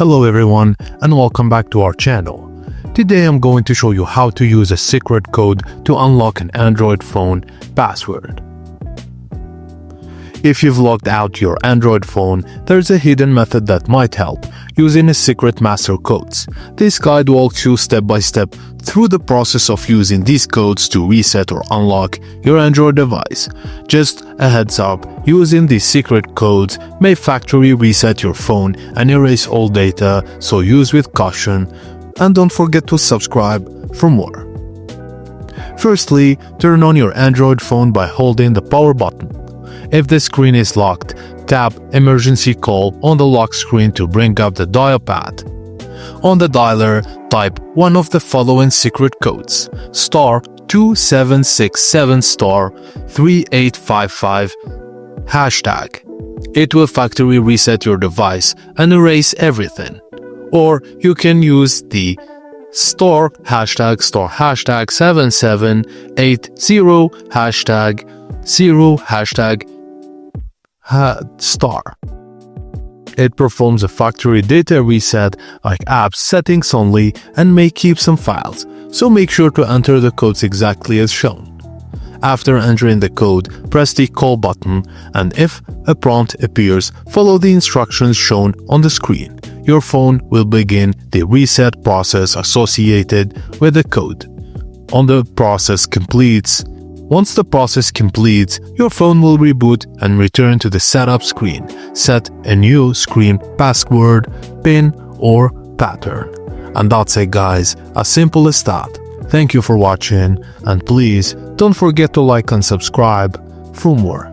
Hello everyone and welcome back to our channel. Today I'm going to show you how to use a secret code to unlock an Android phone password. If you've logged out your Android phone, there's a hidden method that might help, using a secret master codes. This guide walks you step by step through the process of using these codes to reset or unlock your Android device. Just a heads up, using these secret codes may factory reset your phone and erase all data, so use with caution and don't forget to subscribe for more. Firstly, turn on your Android phone by holding the power button. If the screen is locked, tap Emergency Call on the lock screen to bring up the dial pad. On the dialer, type one of the following secret codes: *2767*3855 hashtag. It will factory reset your device and erase everything. Or you can use the store hashtag 7780 hashtag 0 hashtag star. It performs a factory data reset like apps settings only and may keep some files, so make sure to enter the codes exactly as shown. After entering the code, press the call button, and if a prompt appears, follow the instructions shown on the screen. Your phone will begin the reset process associated with the code. Once the process completes, your phone will reboot and return to the setup screen. Set a new screen password, PIN, or pattern. And that's it guys, as simple as that. Thank you for watching, and please don't forget to like and subscribe for more.